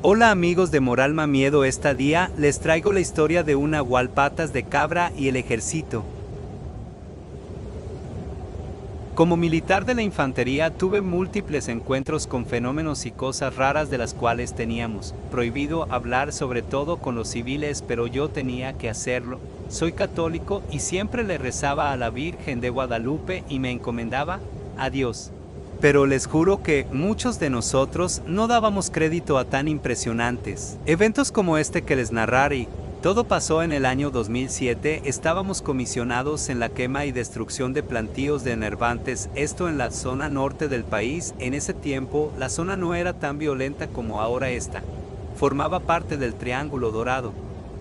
Hola amigos de Moralma Miedo, esta día les traigo la historia de una Patas de Cabra y el ejército. Como militar de la infantería tuve múltiples encuentros con fenómenos y cosas raras de las cuales teníamos prohibido hablar, sobre todo con los civiles, pero yo tenía que hacerlo. Soy católico y siempre le rezaba a la Virgen de Guadalupe y me encomendaba a Dios. Pero les juro que muchos de nosotros no dábamos crédito a tan impresionantes eventos como este que les narraré. Todo pasó en el año 2007, estábamos comisionados en la quema y destrucción de plantíos de enervantes, esto en la zona norte del país. En ese tiempo, la zona no era tan violenta como ahora está. Formaba parte del Triángulo Dorado,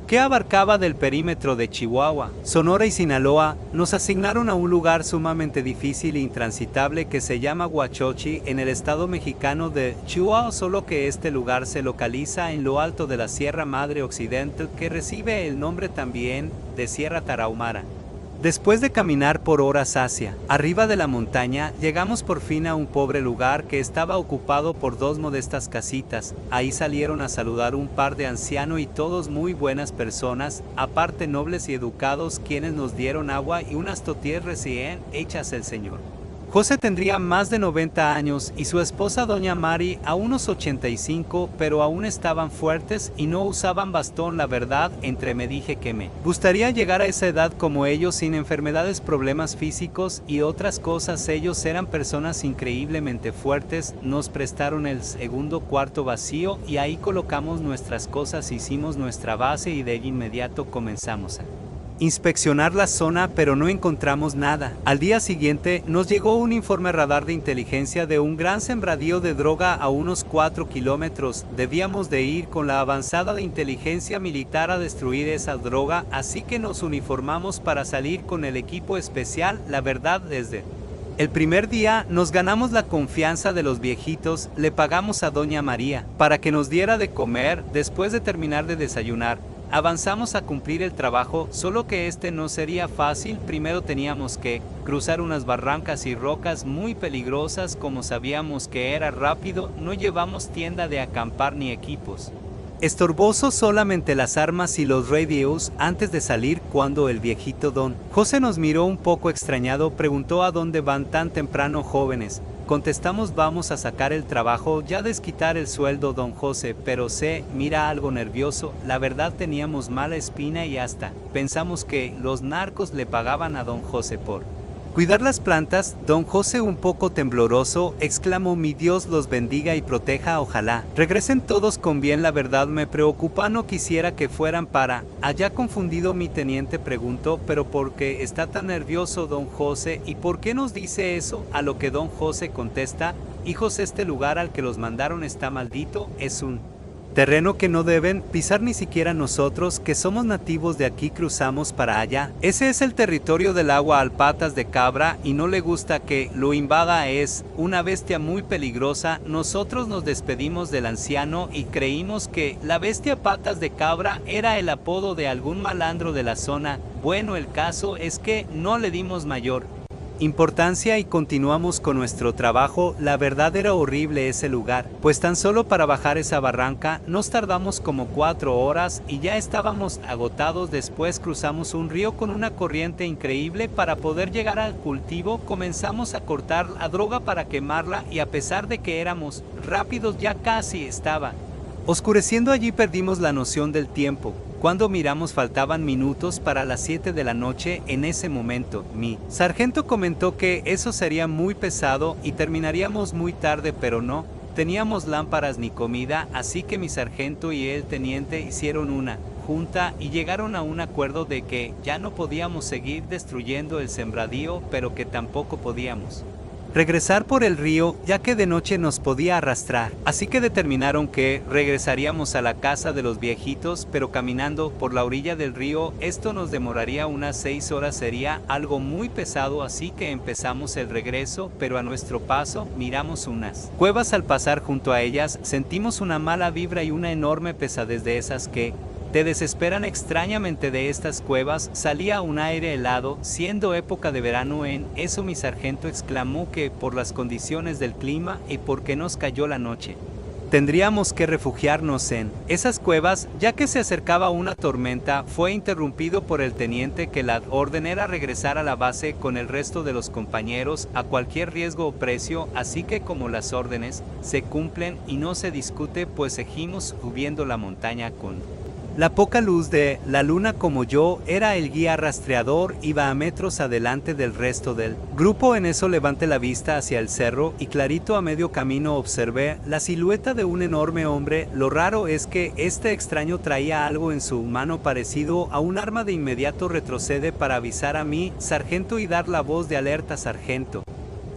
que abarcaba del perímetro de Chihuahua, Sonora y Sinaloa. Nos asignaron a un lugar sumamente difícil e intransitable que se llama Huachochi, en el estado mexicano de Chihuahua, solo que este lugar se localiza en lo alto de la Sierra Madre Occidental, que recibe el nombre también de Sierra Tarahumara. Después de caminar por horas hacia arriba de la montaña, llegamos por fin a un pobre lugar que estaba ocupado por dos modestas casitas. Ahí salieron a saludar un par de ancianos y todos muy buenas personas, aparte nobles y educados, quienes nos dieron agua y unas tortillas recién hechas. El señor José tendría más de 90 años y su esposa doña Mari a unos 85, pero aún estaban fuertes y no usaban bastón. La verdad, me dije que me gustaría llegar a esa edad como ellos, sin enfermedades, problemas físicos y otras cosas. Ellos eran personas increíblemente fuertes. Nos prestaron el segundo cuarto vacío y ahí colocamos nuestras cosas, hicimos nuestra base y de inmediato comenzamos a inspeccionar la zona, pero no encontramos nada. Al día siguiente nos llegó un informe radar de inteligencia de un gran sembradío de droga a unos 4 kilómetros. Debíamos de ir con la avanzada de inteligencia militar a destruir esa droga, así que nos uniformamos para salir con el equipo especial. La verdad, desde el primer día nos ganamos la confianza de los viejitos. Le pagamos a doña María para que nos diera de comer. Después de terminar de desayunar, avanzamos a cumplir el trabajo, solo que no sería fácil. Primero teníamos que cruzar unas barrancas y rocas muy peligrosas. Como sabíamos que era rápido, no llevamos tienda de acampar ni equipos. Estorboso, solamente las armas y los radios antes de salir. Cuando el viejito don José nos miró un poco extrañado, preguntó: ¿a dónde van tan temprano, jóvenes? Contestamos: vamos a sacar el trabajo, ya desquitar el sueldo. Don José, pero se mira algo nervioso. La verdad, teníamos mala espina y hasta pensamos que los narcos le pagaban a don José por cuidar las plantas. Don José, un poco tembloroso, exclamó: mi Dios los bendiga y proteja, ojalá regresen todos con bien. La verdad me preocupa, no quisiera que fueran para allá. Confundido, mi teniente preguntó: ¿pero por qué está tan nervioso don José? ¿Y por qué nos dice eso? A lo que don José contesta: hijos, este lugar al que los mandaron está maldito, es un terreno que no deben pisar ni siquiera nosotros, que somos nativos de aquí. Cruzamos para allá. Ese es el territorio del Patas de Cabra y no le gusta que lo invada. Es una bestia muy peligrosa. Nosotros nos despedimos del anciano y creímos que la bestia Patas de Cabra era el apodo de algún malandro de la zona. Bueno, el caso es que no le dimos mayor importancia y continuamos con nuestro trabajo. La verdad, era horrible ese lugar, pues tan solo para bajar esa barranca nos tardamos como 4 horas y ya estábamos agotados. Después cruzamos un río con una corriente increíble para poder llegar al cultivo. Comenzamos a cortar la droga para quemarla y a pesar de que éramos rápidos, ya casi estaba oscureciendo allí. Perdimos la noción del tiempo. Cuando miramos faltaban minutos para las 7 de la noche. En ese momento, mi sargento comentó que eso sería muy pesado y terminaríamos muy tarde, pero no teníamos lámparas ni comida, así que mi sargento y el teniente hicieron una junta y llegaron a un acuerdo de que ya no podíamos seguir destruyendo el sembradío, pero que tampoco podíamos regresar por el río, ya que de noche nos podía arrastrar. Así que determinaron que regresaríamos a la casa de los viejitos, pero caminando por la orilla del río. Esto nos demoraría unas 6 horas, sería algo muy pesado, así que empezamos el regreso, pero a nuestro paso miramos unas cuevas. Al pasar junto a ellas sentimos una mala vibra y una enorme pesadez de esas que te desesperan. Extrañamente de estas cuevas salía un aire helado, siendo época de verano. En eso mi sargento exclamó que por las condiciones del clima y porque nos cayó la noche Tendríamos que refugiarnos en esas cuevas, ya que se acercaba una tormenta. Fue interrumpido por el teniente que la orden era regresar a la base con el resto de los compañeros a cualquier riesgo o precio, así que como las órdenes se cumplen y no se discute, pues seguimos subiendo la montaña con la poca luz de la luna. Como yo era el guía rastreador, iba a metros adelante del resto del grupo. En eso levanté la vista hacia el cerro y clarito a medio camino observé la silueta de un enorme hombre. Lo raro es que este extraño traía algo en su mano parecido a un arma. De inmediato retrocede para avisar a mi sargento y dar la voz de alerta: sargento.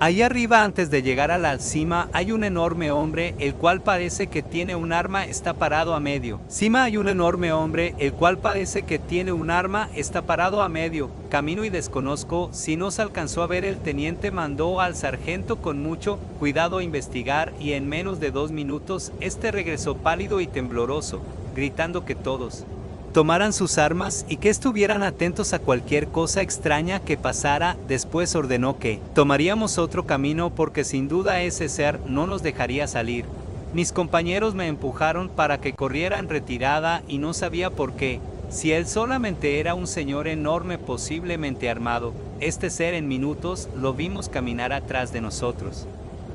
Ahí arriba, antes de llegar a la cima, hay un enorme hombre, el cual parece que tiene un arma, está parado a medio. Cima hay un enorme hombre, el cual parece que tiene un arma, está parado a medio camino y desconozco si nos alcanzó a ver. El teniente mandó al sargento con mucho cuidado a investigar y en menos de 2 minutos, este regresó pálido y tembloroso, gritando que todos tomaran sus armas y que estuvieran atentos a cualquier cosa extraña que pasara. Después ordenó que tomaríamos otro camino porque sin duda ese ser no nos dejaría salir. Mis compañeros me empujaron para que corriera en retirada y no sabía por qué. Si él solamente era un señor enorme, posiblemente armado, este ser en minutos lo vimos caminar atrás de nosotros.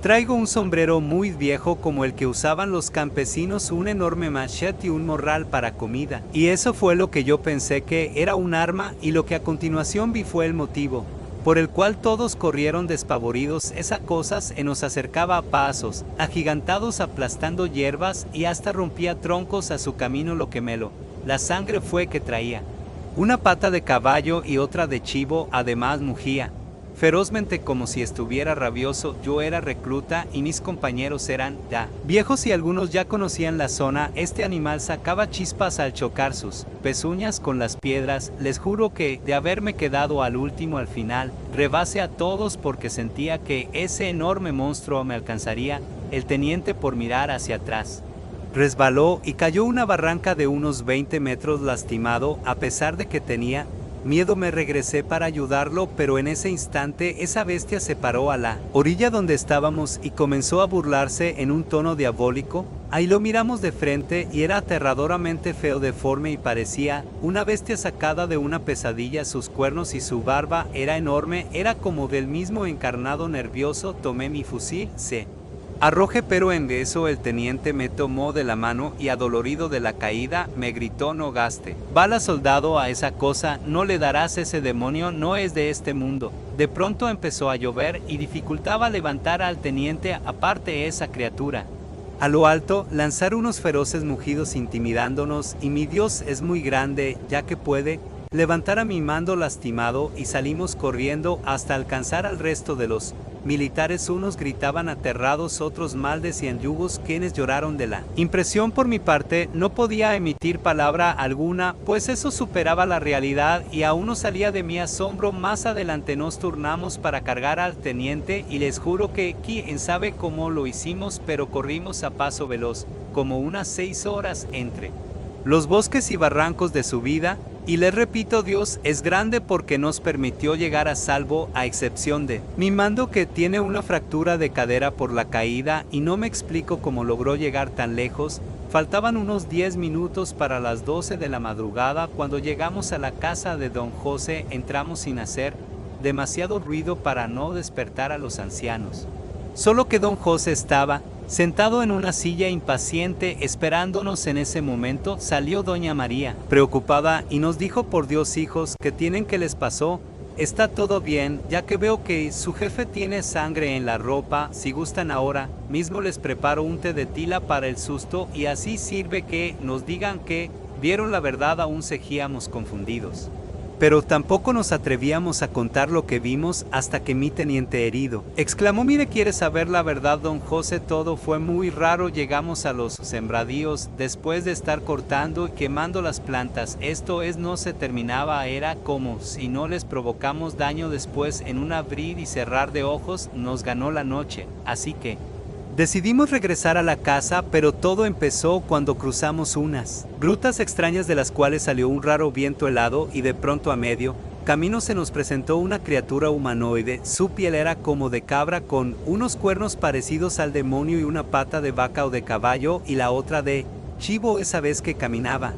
Traigo un sombrero muy viejo como el que usaban los campesinos, un enorme machete y un morral para comida. Y eso fue lo que yo pensé que era un arma, y lo que a continuación vi fue el motivo por el cual todos corrieron despavoridos. Esa cosa se nos acercaba a pasos agigantados, aplastando hierbas y hasta rompía troncos a su camino. Lo que la sangre fue que traía una pata de caballo y otra de chivo, además mugía ferozmente como si estuviera rabioso. Yo era recluta y mis compañeros eran ya viejos y algunos ya conocían la zona. Este animal sacaba chispas al chocar sus pezuñas con las piedras. Les juro que, de haberme quedado al último, al final rebasé a todos porque sentía que ese enorme monstruo me alcanzaría. El teniente, por mirar hacia atrás, resbaló y cayó una barranca de unos 20 metros lastimado. A pesar de que tenía miedo, me regresé para ayudarlo, pero en ese instante esa bestia se paró a la orilla donde estábamos y comenzó a burlarse en un tono diabólico. Ahí lo miramos de frente y era aterradoramente feo, deforme y parecía una bestia sacada de una pesadilla. Sus cuernos y su barba era enorme, era como del mismo encarnado. Nervioso tomé mi fusil, se arrojé, pero en eso el teniente me tomó de la mano y, adolorido de la caída, me gritó: no gaste bala, soldado, a esa cosa no le darás, ese demonio no es de este mundo. De pronto empezó a llover y dificultaba levantar al teniente. Aparte, esa criatura a lo alto lanzar unos feroces mugidos intimidándonos, y mi Dios es muy grande ya que puede levantar a mi mando lastimado, y salimos corriendo hasta alcanzar al resto de los militares. Unos gritaban aterrados, otros mal decían yugos, quienes lloraron de la impresión. Por mi parte no podía emitir palabra alguna, pues eso superaba la realidad y aún no salía de mi asombro. Más adelante nos turnamos para cargar al teniente y les juro que quién sabe cómo lo hicimos, pero corrimos a paso veloz, como unas 6 horas entre los bosques y barrancos de subida. Y les repito, Dios es grande porque nos permitió llegar a salvo, a excepción de mi mando, que tiene una fractura de cadera por la caída, y no me explico cómo logró llegar tan lejos. Faltaban unos 10 minutos para las 12 de la madrugada cuando llegamos a la casa de don José. Entramos sin hacer demasiado ruido para no despertar a los ancianos. Solo que don José estaba sentado en una silla impaciente esperándonos. En ese momento salió doña María, preocupada, y nos dijo: por Dios, hijos, ¿qué tienen? ¿Qué les pasó? ¿Está todo bien? Ya que veo que su jefe tiene sangre en la ropa. Si gustan, ahora mismo les preparo un té de tila para el susto, y así sirve que nos digan que vieron la verdad. Aún seguíamos confundidos, pero tampoco nos atrevíamos a contar lo que vimos hasta que mi teniente herido exclamó: mire, ¿quiere saber la verdad, don José? Todo fue muy raro. Llegamos a los sembradíos después de estar cortando y quemando las plantas. Esto no se terminaba, era como si no les provocamos daño. Después, en un abrir y cerrar de ojos, nos ganó la noche, así que decidimos regresar a la casa, pero todo empezó cuando cruzamos unas grutas extrañas de las cuales salió un raro viento helado, y de pronto a medio camino se nos presentó una criatura humanoide, su piel era como de cabra con unos cuernos parecidos al demonio y una pata de vaca o de caballo y la otra de chivo esa vez que caminaba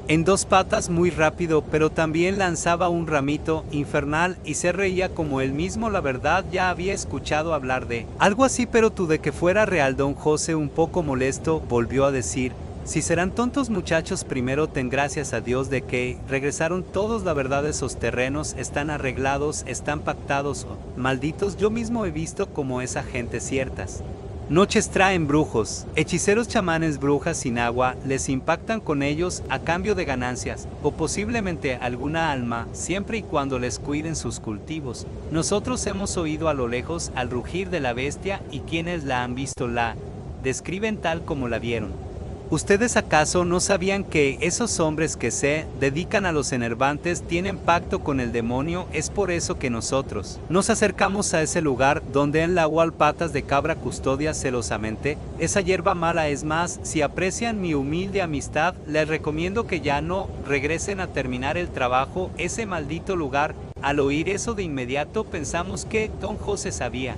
en dos patas muy rápido, pero también lanzaba un ramito infernal y se reía como él mismo. La verdad ya había escuchado hablar de algo así, pero tú de que fuera real. Don José, un poco molesto, volvió a decir: si serán tontos muchachos, primero ten gracias a Dios de que regresaron todos. La verdad, esos terrenos están arreglados, están pactados. Malditos, yo mismo he visto como esa gente ciertas noches traen brujos, hechiceros, chamanes, brujas sin agua, les impactan con ellos a cambio de ganancias, o posiblemente alguna alma, siempre y cuando les cuiden sus cultivos. Nosotros hemos oído a lo lejos al rugir de la bestia y quienes la han visto la describen tal como la vieron. ¿Ustedes acaso no sabían que esos hombres que se dedican a los enervantes tienen pacto con el demonio? Es por eso que nosotros nos acercamos a ese lugar donde el agua patas de cabra custodia celosamente esa hierba mala. Es más, si aprecian mi humilde amistad, les recomiendo que ya no regresen a terminar el trabajo ese maldito lugar. Al oír eso de inmediato pensamos que don José sabía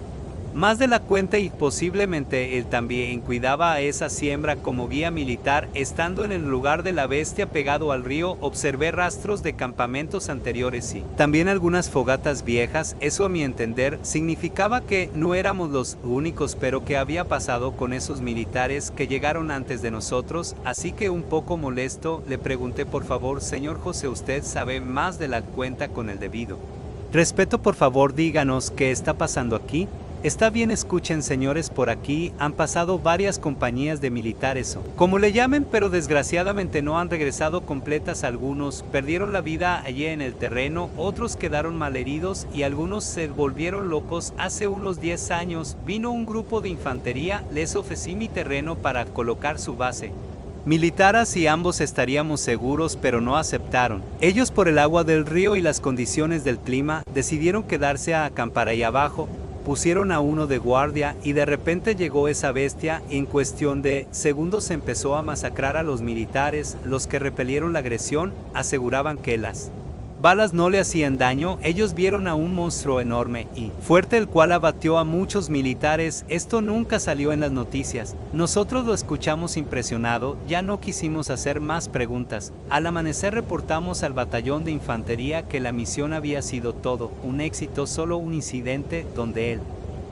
más de la cuenta y posiblemente él también cuidaba a esa siembra como guía militar. Estando en el lugar de la bestia pegado al río, observé rastros de campamentos anteriores y también algunas fogatas viejas. Eso, a mi entender, significaba que no éramos los únicos. Pero ¿qué había pasado con esos militares que llegaron antes de nosotros? Así que, un poco molesto, le pregunté: por favor, señor José, usted sabe más de la cuenta. Con el debido respeto, por favor, díganos qué está pasando aquí. Está bien, escuchen, señores, por aquí han pasado varias compañías de militares o como le llamen, pero desgraciadamente no han regresado completas. Algunos perdieron la vida allí en el terreno, otros quedaron malheridos y algunos se volvieron locos. Hace unos 10 años vino un grupo de infantería, les ofrecí mi terreno para colocar su base militar, así ambos estaríamos seguros, pero no aceptaron. Ellos, por el agua del río y las condiciones del clima, decidieron quedarse a acampar ahí abajo. Pusieron a uno de guardia y de repente llegó esa bestia y en cuestión de segundos empezó a masacrar a los militares. Los que repelieron la agresión aseguraban que las balas no le hacían daño. Ellos vieron a un monstruo enorme y fuerte, el cual abatió a muchos militares. Esto nunca salió en las noticias. Nosotros lo escuchamos impresionado, ya no quisimos hacer más preguntas. Al amanecer reportamos al batallón de infantería que la misión había sido todo un éxito, solo un incidente donde el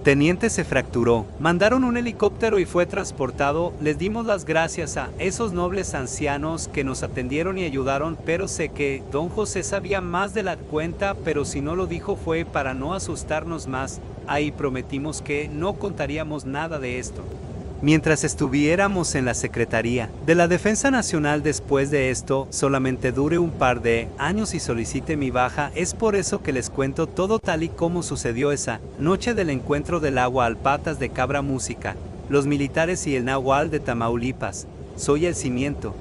teniente se fracturó. Mandaron un helicóptero y fue transportado. Les dimos las gracias a esos nobles ancianos que nos atendieron y ayudaron, pero sé que don José sabía más de la cuenta, pero si no lo dijo fue para no asustarnos más. Ahí prometimos que no contaríamos nada de esto mientras estuviéramos en la Secretaría de la Defensa Nacional. Después de esto, solamente duré un par de años y solicité mi baja. Es por eso que les cuento todo tal y como sucedió esa noche del encuentro del agua al patas de cabra. Música, los militares y el Nahual de Tamaulipas. Soy el cimiento.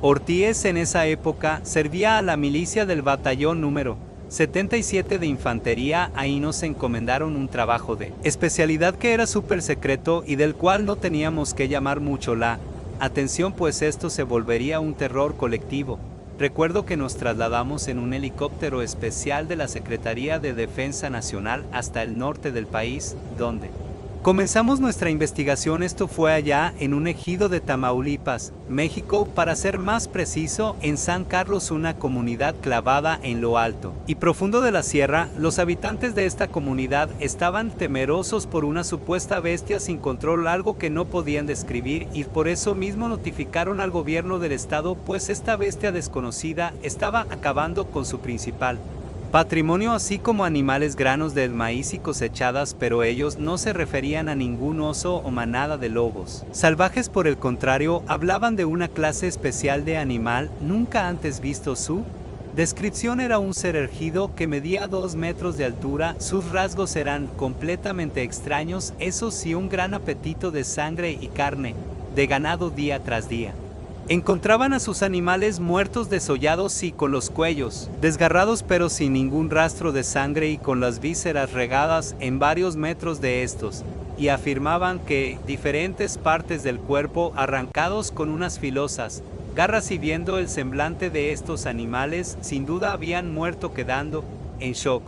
Ortiz en esa época servía a la milicia del batallón número 77 de infantería. Ahí nos encomendaron un trabajo de especialidad que era súper secreto y del cual no teníamos que llamar mucho la atención, pues esto se volvería un terror colectivo. Recuerdo que nos trasladamos en un helicóptero especial de la Secretaría de Defensa Nacional hasta el norte del país, donde comenzamos nuestra investigación. Esto fue allá en un ejido de Tamaulipas, México, para ser más preciso, en San Carlos, una comunidad clavada en lo alto y profundo de la sierra. Los habitantes de esta comunidad estaban temerosos por una supuesta bestia sin control, algo que no podían describir, y por eso mismo notificaron al gobierno del estado, pues esta bestia desconocida estaba acabando con su principal patrimonio, así como animales, granos del maíz y cosechadas, pero ellos no se referían a ningún oso o manada de lobos salvajes. Por el contrario, hablaban de una clase especial de animal nunca antes visto. Su descripción era un ser erguido que medía 2 metros de altura. Sus rasgos eran completamente extraños, eso sí, un gran apetito de sangre y carne de ganado día tras día. Encontraban a sus animales muertos, desollados y con los cuellos desgarrados, pero sin ningún rastro de sangre y con las vísceras regadas en varios metros de estos, y afirmaban que diferentes partes del cuerpo arrancados con unas filosas garras, y viendo el semblante de estos animales, sin duda habían muerto, quedando en shock.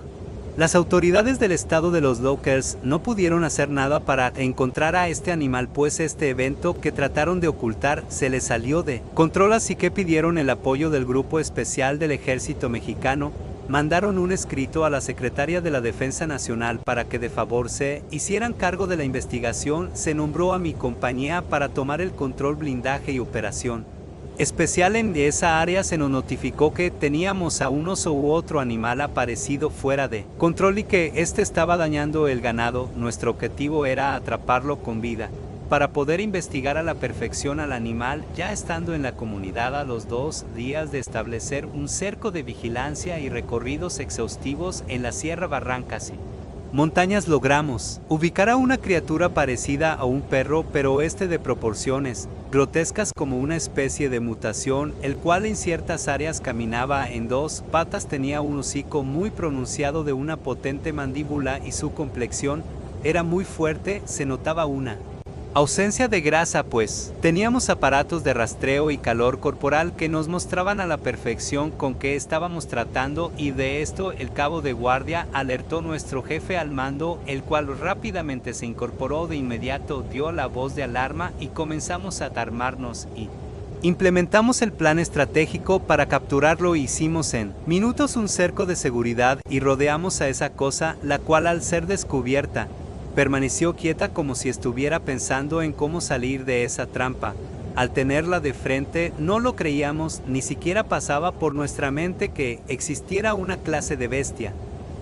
Las autoridades del estado de los Lockers no pudieron hacer nada para encontrar a este animal, pues este evento que trataron de ocultar se les salió de control, así que pidieron el apoyo del Grupo Especial del Ejército Mexicano. Mandaron un escrito a la Secretaría de la Defensa Nacional para que de favor se hicieran cargo de la investigación. Se nombró a mi compañía para tomar el control, blindaje y operación especial en esa área. Se nos notificó que teníamos a un oso u otro animal aparecido fuera de control y que este estaba dañando el ganado. Nuestro objetivo era atraparlo con vida para poder investigar a la perfección al animal. Ya estando en la comunidad a los 2 días de establecer un cerco de vigilancia y recorridos exhaustivos en la Sierra Barrancas y montañas, logramos ubicar a una criatura parecida a un perro, pero este de proporciones grotescas, como una especie de mutación, el cual en ciertas áreas caminaba en 2 patas, tenía un hocico muy pronunciado de una potente mandíbula y su complexión era muy fuerte. Se notaba una ausencia de grasa, pues teníamos aparatos de rastreo y calor corporal que nos mostraban a la perfección con qué estábamos tratando, y de esto el cabo de guardia alertó nuestro jefe al mando, el cual rápidamente se incorporó. De inmediato dio la voz de alarma y comenzamos a armarnos y implementamos el plan estratégico para capturarlo. Hicimos en minutos un cerco de seguridad y rodeamos a esa cosa, la cual al ser descubierta permaneció quieta como si estuviera pensando en cómo salir de esa trampa. Al tenerla de frente no lo creíamos, ni siquiera pasaba por nuestra mente que existiera una clase de bestia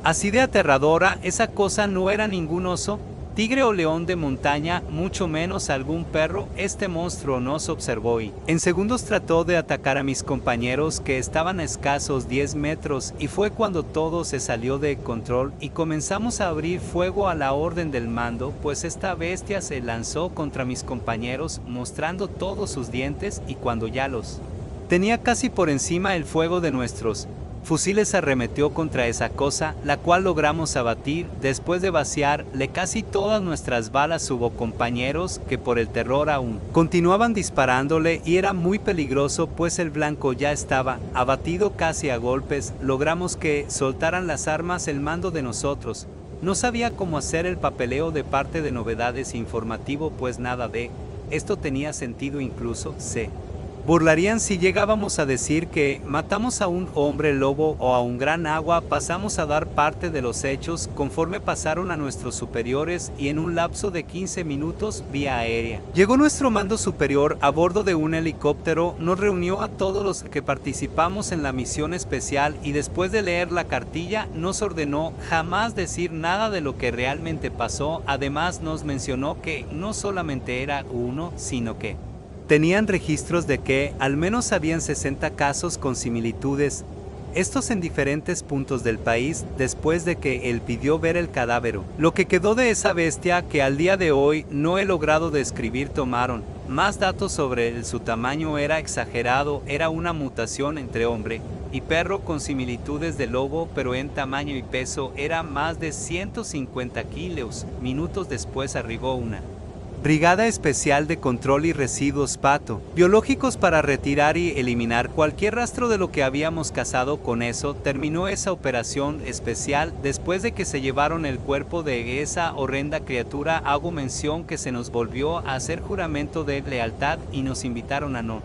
así de aterradora. Esa cosa no era ningún oso, tigre o león de montaña, mucho menos algún perro. Este monstruo nos observó y en segundos trató de atacar a mis compañeros, que estaban a escasos 10 metros, y fue cuando todo se salió de control y comenzamos a abrir fuego a la orden del mando, pues esta bestia se lanzó contra mis compañeros mostrando todos sus dientes, y cuando ya los tenía casi por encima, el fuego de nuestros fusiles arremetió contra esa cosa, la cual logramos abatir. Después de vaciarle casi todas nuestras balas, hubo compañeros que por el terror aún continuaban disparándole, y era muy peligroso, pues el blanco ya estaba abatido casi a golpes. Logramos que soltaran las armas. El mando de nosotros no sabía cómo hacer el papeleo de parte de novedades informativo, pues nada de esto tenía sentido. Incluso se burlarían si llegábamos a decir que matamos a un hombre lobo o a un gran agua. Pasamos a dar parte de los hechos conforme pasaron a nuestros superiores, y en un lapso de 15 minutos vía aérea llegó nuestro mando superior a bordo de un helicóptero. Nos reunió a todos los que participamos en la misión especial, y después de leer la cartilla nos ordenó jamás decir nada de lo que realmente pasó. Además nos mencionó que no solamente era uno, sino que tenían registros de que al menos habían 60 casos con similitudes, estos en diferentes puntos del país. Después de que él pidió ver el cadáver, lo que quedó de esa bestia, que al día de hoy no he logrado describir, tomaron más datos sobre su tamaño. Era exagerado, era una mutación entre hombre y perro con similitudes de lobo, pero en tamaño y peso era más de 150 kilos. Minutos después arribó una Brigada Especial de Control y Residuos Biológicos para retirar y eliminar cualquier rastro de lo que habíamos cazado. Con eso terminó esa operación especial. Después de que se llevaron el cuerpo de esa horrenda criatura, hago mención que se nos volvió a hacer juramento de lealtad y nos invitaron a no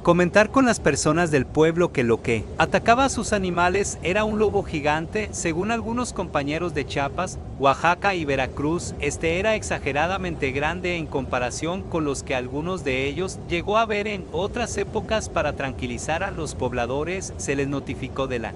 comentar con las personas del pueblo que lo que atacaba a sus animales era un lobo gigante. Según algunos compañeros de Chiapas, Oaxaca y Veracruz, este era exageradamente grande en comparación con los que algunos de ellos llegó a ver en otras épocas. Para tranquilizar a los pobladores, se les notificó de la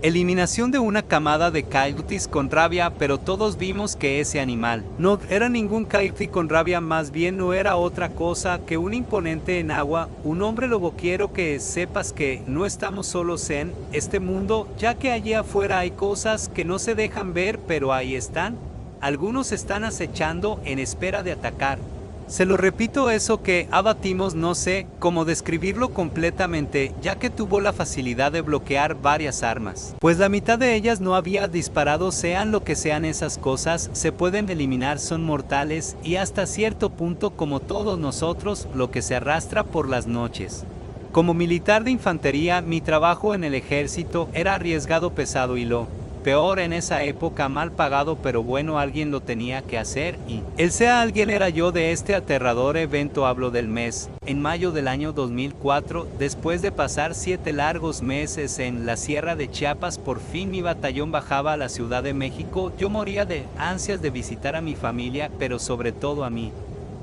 eliminación de una camada de coyotes con rabia, pero todos vimos que ese animal no era ningún coyote con rabia, más bien no era otra cosa que un imponente en agua, un hombre lobo. Quiero que sepas que no estamos solos en este mundo, ya que allí afuera hay cosas que no se dejan ver, pero ahí están. Algunos están acechando en espera de atacar. Se lo repito, eso que abatimos no sé cómo describirlo completamente, ya que tuvo la facilidad de bloquear varias armas, pues la mitad de ellas no había disparado. Sean lo que sean esas cosas, se pueden eliminar, son mortales y hasta cierto punto como todos nosotros, lo que se arrastra por las noches. Como militar de infantería, mi trabajo en el ejército era arriesgado, pesado y lo peor en esa época, mal pagado, pero bueno, alguien lo tenía que hacer y el sea alguien era yo. De este aterrador evento hablo del mes, en mayo del año 2004, después de pasar 7 largos meses en la Sierra de Chiapas, por fin mi batallón bajaba a la Ciudad de México. Yo moría de ansias de visitar a mi familia, pero sobre todo a mi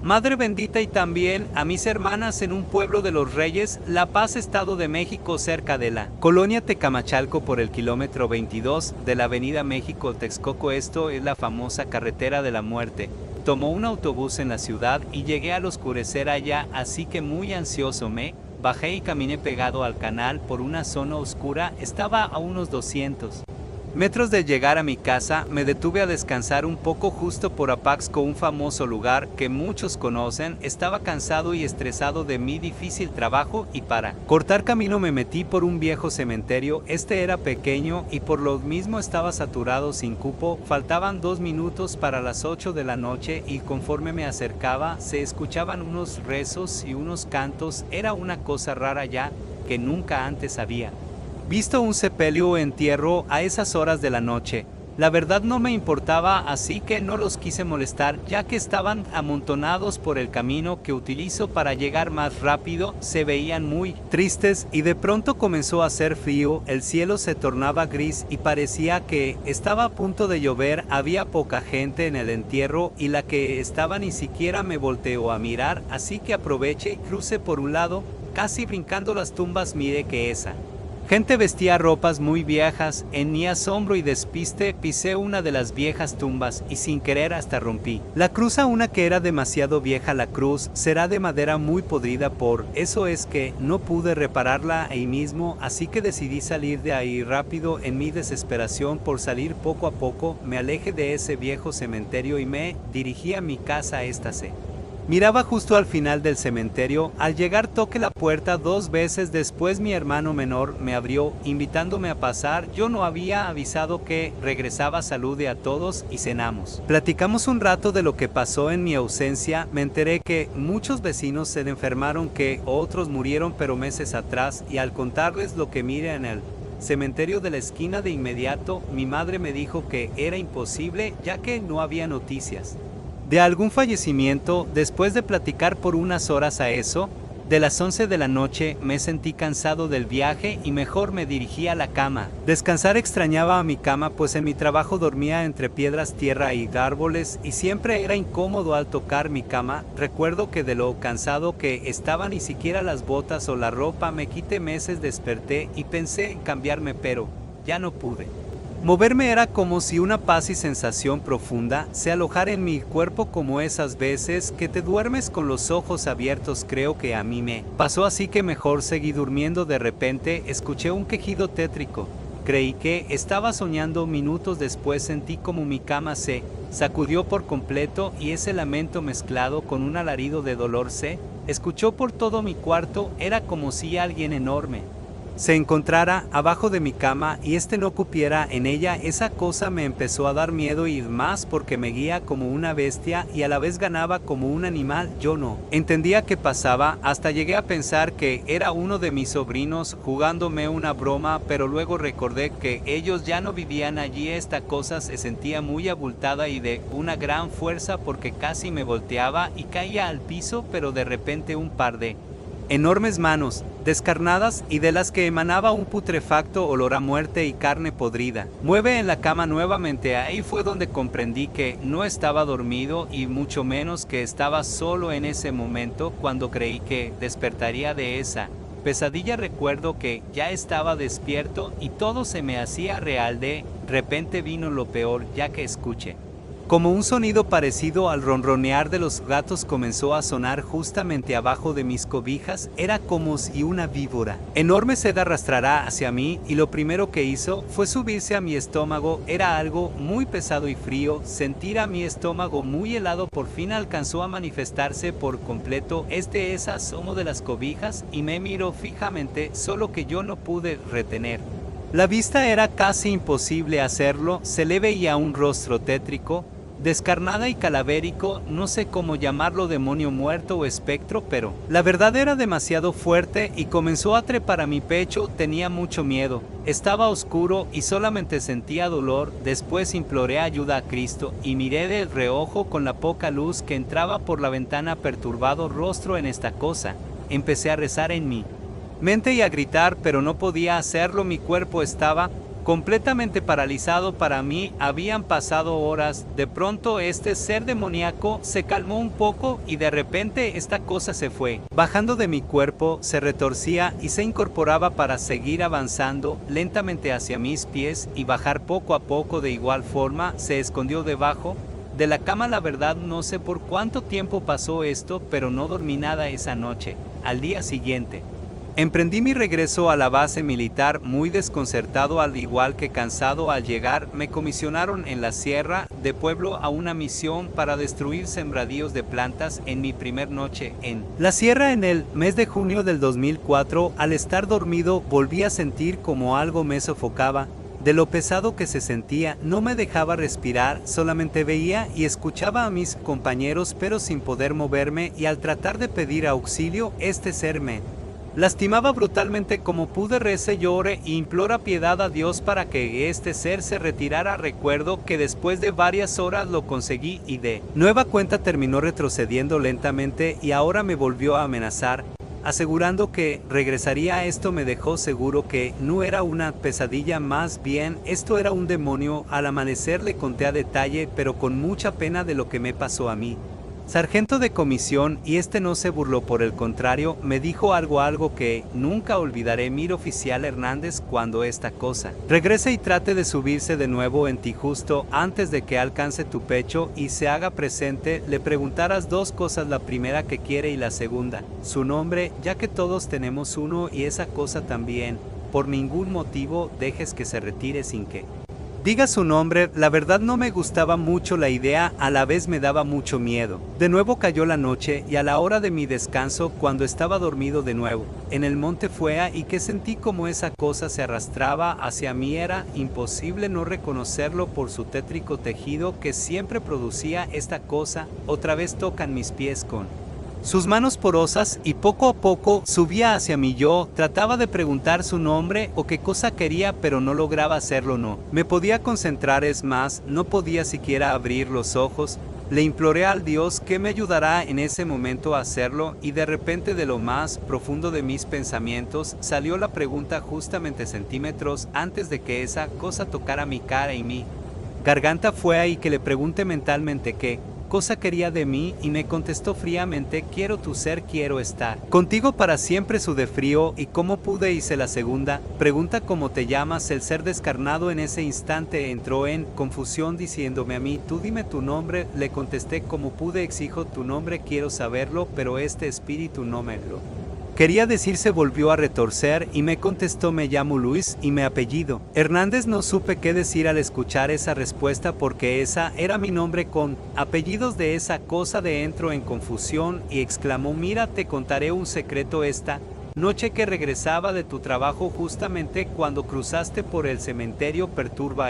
Madre bendita y también a mis hermanas en un pueblo de los Reyes, La Paz, Estado de México, cerca de la colonia Tecamachalco por el kilómetro 22 de la avenida México-Texcoco. Esto es la famosa carretera de la muerte. Tomó un autobús en la ciudad y llegué al oscurecer allá, así que muy ansioso me bajé y caminé pegado al canal por una zona oscura. Estaba a unos 200 metros de llegar a mi casa. Me detuve a descansar un poco justo por Apaxco, un famoso lugar que muchos conocen. Estaba cansado y estresado de mi difícil trabajo y para cortar camino me metí por un viejo cementerio. Este era pequeño y por lo mismo estaba saturado, sin cupo. Faltaban 2 minutos para las 8 de la noche y conforme me acercaba se escuchaban unos rezos y unos cantos. Era una cosa rara ya que nunca antes había visto un sepelio o entierro a esas horas de la noche. La verdad no me importaba, así que no los quise molestar, ya que estaban amontonados por el camino que utilizo para llegar más rápido. Se veían muy tristes y de pronto comenzó a hacer frío, el cielo se tornaba gris y parecía que estaba a punto de llover. Había poca gente en el entierro y la que estaba ni siquiera me volteó a mirar, así que aproveché y crucé por un lado, casi brincando las tumbas. Miré que esa gente vestía ropas muy viejas. En mi asombro y despiste pisé una de las viejas tumbas y sin querer hasta rompí la cruz a una que era demasiado vieja. La cruz será de madera muy podrida, por eso es que no pude repararla ahí mismo, así que decidí salir de ahí rápido. En mi desesperación por salir poco a poco me alejé de ese viejo cementerio y me dirigí a mi casa. Esta se miraba justo al final del cementerio. Al llegar toqué la puerta 2 veces. Después mi hermano menor me abrió, invitándome a pasar. Yo no había avisado que regresaba. Saludé a todos y cenamos. Platicamos un rato de lo que pasó en mi ausencia. Me enteré que muchos vecinos se enfermaron, que otros murieron pero meses atrás, y al contarles lo que miré en el cementerio de la esquina, de inmediato mi madre me dijo que era imposible, ya que no había noticias de algún fallecimiento. Después de platicar por unas horas a eso de las 11 de la noche, me sentí cansado del viaje y mejor me dirigí a la cama. Descansar. Extrañaba a mi cama, pues en mi trabajo dormía entre piedras, tierra y árboles y siempre era incómodo al tocar mi cama. Recuerdo que de lo cansado que estaba ni siquiera las botas o la ropa me quité. Meses desperté y pensé en cambiarme, pero ya no pude moverme. Era como si una paz y sensación profunda se alojara en mi cuerpo, como esas veces que te duermes con los ojos abiertos. Creo que a mí me pasó, así que mejor seguí durmiendo. De repente escuché un quejido tétrico. Creí que estaba soñando. Minutos después sentí como mi cama se sacudió por completo y ese lamento mezclado con un alarido de dolor se escuchó por todo mi cuarto. Era como si alguien enorme se encontrara abajo de mi cama y no cupiera en ella. Esa cosa me empezó a dar miedo y más porque me guía como una bestia y a la vez ganaba como un animal. Yo no entendía qué pasaba, hasta llegué a pensar que era uno de mis sobrinos jugándome una broma, pero luego recordé que ellos ya no vivían allí. Esta cosa se sentía muy abultada y de una gran fuerza, porque casi me volteaba y caía al piso, pero de repente un par de enormes manos, descarnadas y de las que emanaba un putrefacto olor a muerte y carne podrida, mueve en la cama nuevamente. Ahí fue donde comprendí que no estaba dormido y mucho menos que estaba solo en ese momento. Cuando creí que despertaría de esa pesadilla, recuerdo que ya estaba despierto y todo se me hacía real. De repente vino lo peor, ya que escuché como un sonido parecido al ronronear de los gatos comenzó a sonar justamente abajo de mis cobijas. Era como si una víbora enorme se arrastrara hacia mí y lo primero que hizo fue subirse a mi estómago. Era algo muy pesado y frío. Sentir a mi estómago muy helado por fin alcanzó a manifestarse por completo. Es asomo de las cobijas y me miró fijamente, solo que yo no pude retener la vista. Era casi imposible hacerlo. Se le veía un rostro tétrico descarnada y calavérico, no sé cómo llamarlo, demonio muerto o espectro, pero la verdad era demasiado fuerte y comenzó a trepar a mi pecho. Tenía mucho miedo, estaba oscuro y solamente sentía dolor. Después imploré ayuda a Cristo y miré de reojo con la poca luz que entraba por la ventana. Perturbado rostro en esta cosa, empecé a rezar en mi mente y a gritar, pero no podía hacerlo. Mi cuerpo estaba completamente paralizado. Para mí habían pasado horas. De pronto este ser demoníaco se calmó un poco y de repente esta cosa se fue bajando de mi cuerpo, se retorcía y se incorporaba para seguir avanzando lentamente hacia mis pies y bajar poco a poco. De igual forma se escondió debajo de la cama. La verdad no sé por cuánto tiempo pasó esto, pero no dormí nada esa noche. Al día siguiente emprendí mi regreso a la base militar muy desconcertado, al igual que cansado. Al llegar me comisionaron en la Sierra de Pueblo a una misión para destruir sembradíos de plantas. En mi primer noche en la sierra en el mes de junio del 2004, al estar dormido volví a sentir como algo me sofocaba. De lo pesado que se sentía, no me dejaba respirar, solamente veía y escuchaba a mis compañeros pero sin poder moverme, y al tratar de pedir auxilio, este ser me lastimaba brutalmente. Como pude recé, lloré e imploré piedad a Dios para que este ser se retirara. Recuerdo que después de varias horas lo conseguí y de nueva cuenta terminó retrocediendo lentamente y ahora me volvió a amenazar, asegurando que regresaría. Esto me dejó seguro que no era una pesadilla, más bien esto era un demonio. Al amanecer le conté a detalle, pero con mucha pena, de lo que me pasó a mí sargento de comisión, y este no se burló, por el contrario, me dijo algo que nunca olvidaré. Mira, oficial Hernández, cuando esta cosa regrese y trate de subirse de nuevo en ti justo antes de que alcance tu pecho y se haga presente, le preguntarás dos cosas: la primera, qué quiere, y la segunda, su nombre, ya que todos tenemos uno, y esa cosa también. Por ningún motivo dejes que se retire sin que diga su nombre. La verdad no me gustaba mucho la idea, a la vez me daba mucho miedo. De nuevo cayó la noche y a la hora de mi descanso, cuando estaba dormido de nuevo en el monte, fue y que sentí como esa cosa se arrastraba hacia mí. Era imposible no reconocerlo por su tétrico tejido que siempre producía esta cosa. Otra vez tocan mis pies con sus manos porosas y poco a poco subía hacia mí. Yo trataba de preguntar su nombre o qué cosa quería, pero no lograba hacerlo. No me podía concentrar, es más, no podía siquiera abrir los ojos. Le imploré al Dios que me ayudara en ese momento a hacerlo, y de repente de lo más profundo de mis pensamientos salió la pregunta justamente centímetros antes de que esa cosa tocara mi cara y mi garganta. Fue ahí que le pregunté mentalmente qué cosa quería de mí, y me contestó fríamente: quiero tu ser, quiero estar contigo para siempre. Sudé frío. ¿Y cómo pude? Hice la segunda pregunta: ¿cómo te llamas? El ser descarnado en ese instante entró en confusión diciéndome a mí: tú dime tu nombre. Le contesté como pude: exijo tu nombre, quiero saberlo, pero este espíritu no me lo quería decir. Se volvió a retorcer y me contestó: me llamo Luis y mi apellido Hernández. No supe qué decir al escuchar esa respuesta, porque esa era mi nombre con apellidos de esa cosa. Entró en confusión y exclamó: mira, te contaré un secreto. Esta noche que regresaba de tu trabajo, justamente cuando cruzaste por el cementerio, perturba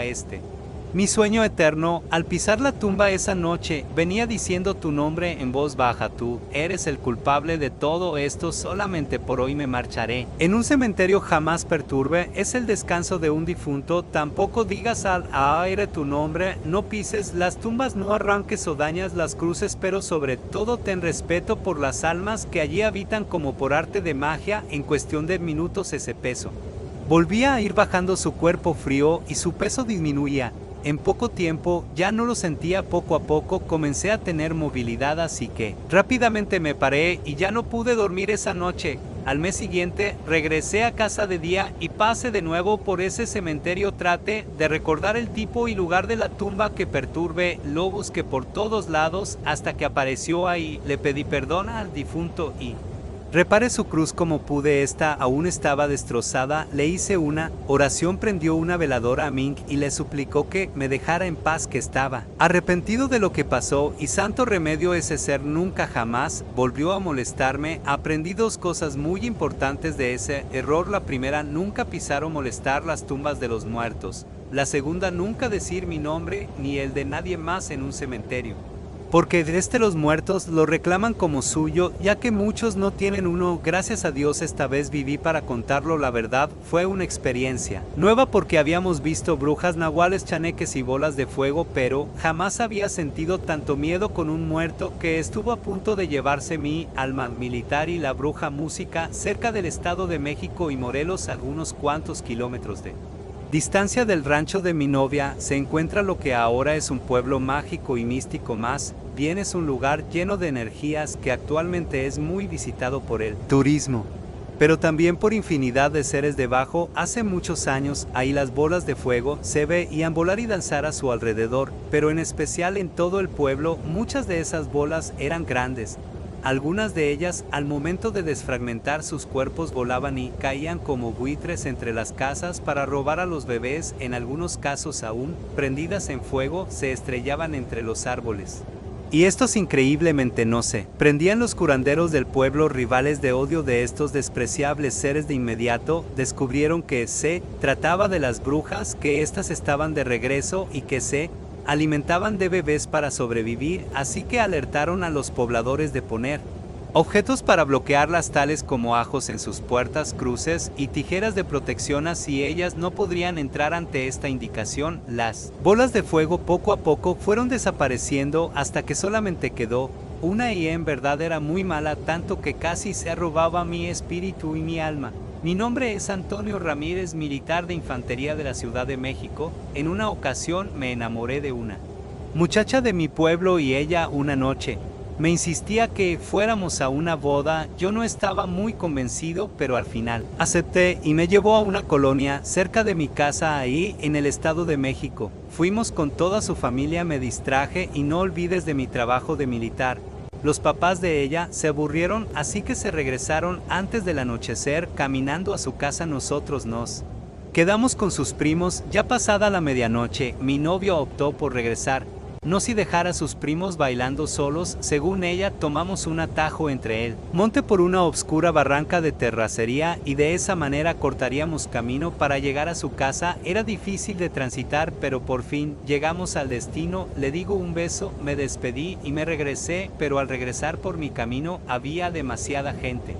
mi sueño eterno. Al pisar la tumba esa noche, venía diciendo tu nombre en voz baja: tú eres el culpable de todo esto, solamente por hoy me marcharé. En un cementerio jamás perturbe, es el descanso de un difunto. Tampoco digas al aire tu nombre, no pises las tumbas, no arranques o dañas las cruces, pero sobre todo ten respeto por las almas que allí habitan. Como por arte de magia, en cuestión de minutos ese peso volvía a ir bajando. Su cuerpo frío y su peso disminuía. En poco tiempo ya no lo sentía. Poco a poco comencé a tener movilidad, así que rápidamente me paré y ya no pude dormir esa noche. Al mes siguiente regresé a casa de día y pasé de nuevo por ese cementerio. Traté de recordar el tipo y lugar de la tumba que perturbe. Lo busqué por todos lados hasta que apareció ahí. Le pedí perdón al difunto y Reparé su cruz como pude, esta aún estaba destrozada, le hice una oración, prendió una veladora a Ming y le suplicó que me dejara en paz, que estaba arrepentido de lo que pasó y santo remedio ese ser nunca jamás volvió a molestarme. Aprendí dos cosas muy importantes de ese error: la primera, nunca pisar o molestar las tumbas de los muertos; la segunda, nunca decir mi nombre ni el de nadie más en un cementerio, porque desde los muertos lo reclaman como suyo, ya que muchos no tienen uno. Gracias a Dios esta vez viví para contarlo. La verdad, fue una experiencia nueva porque habíamos visto brujas, nahuales, chaneques y bolas de fuego, pero jamás había sentido tanto miedo con un muerto que estuvo a punto de llevarse mi alma. Militar y la bruja música, cerca del Estado de México y Morelos, a unos cuantos kilómetros de distancia del rancho de mi novia, se encuentra lo que ahora es un pueblo mágico y místico. Más bien es un lugar lleno de energías que actualmente es muy visitado por el turismo, pero también por infinidad de seres debajo. Hace muchos años, ahí las bolas de fuego se veían volar y danzar a su alrededor, pero en especial en todo el pueblo. Muchas de esas bolas eran grandes. Algunas de ellas, al momento de desfragmentar sus cuerpos, volaban y caían como buitres entre las casas para robar a los bebés. En algunos casos, aún prendidas en fuego, se estrellaban entre los árboles. Y estos increíblemente no se prendían. Los curanderos del pueblo, rivales de odio de estos despreciables seres, de inmediato descubrieron que se trataba de las brujas, que éstas estaban de regreso y que se alimentaban de bebés para sobrevivir, así que alertaron a los pobladores de poner objetos para bloquearlas, tales como ajos en sus puertas, cruces y tijeras de protección, así ellas no podrían entrar. Ante esta indicación, las bolas de fuego poco a poco fueron desapareciendo hasta que solamente quedó una, y en verdad era muy mala, tanto que casi se robaba mi espíritu y mi alma. Mi nombre es Antonio Ramírez, militar de infantería de la Ciudad de México. En una ocasión me enamoré de una muchacha de mi pueblo y ella una noche me insistía que fuéramos a una boda. Yo no estaba muy convencido, pero al final acepté y me llevó a una colonia cerca de mi casa, ahí en el Estado de México. Fuimos con toda su familia, me distraje y no olvides de mi trabajo de militar. Los papás de ella se aburrieron, así que se regresaron antes del anochecer. Caminando a su casa, nosotros nos quedamos con sus primos. Ya pasada la medianoche, mi novio optó por regresar, no si dejar a sus primos bailando solos. Según ella, tomamos un atajo entre el monte por una obscura barranca de terracería y de esa manera cortaríamos camino para llegar a su casa. Era difícil de transitar, pero por fin llegamos al destino. Le digo un beso, me despedí y me regresé, pero al regresar por mi camino había demasiada gente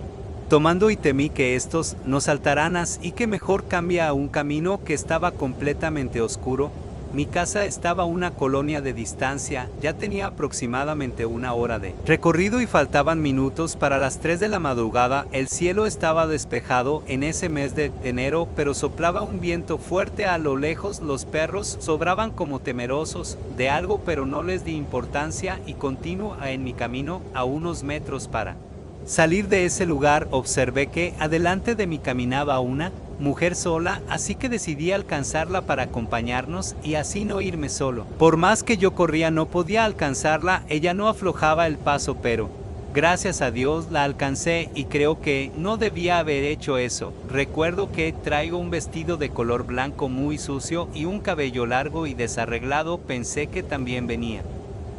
tomando y temí que estos nos saltaran, y que mejor cambia a un camino que estaba completamente oscuro. Mi casa estaba a una colonia de distancia, ya tenía aproximadamente una hora de recorrido y faltaban minutos para las 3 de la madrugada. El cielo estaba despejado en ese mes de enero, pero soplaba un viento fuerte a lo lejos. Los perros sobraban como temerosos de algo, pero no les di importancia y continué en mi camino. A unos metros para salir de ese lugar, observé que adelante de mí caminaba una mujer sola, así que decidí alcanzarla para acompañarnos y así no irme solo. Por más que yo corría no podía alcanzarla, ella no aflojaba el paso, pero gracias a Dios la alcancé y creo que no debía haber hecho eso. Recuerdo que traigo un vestido de color blanco muy sucio y un cabello largo y desarreglado. Pensé que también venía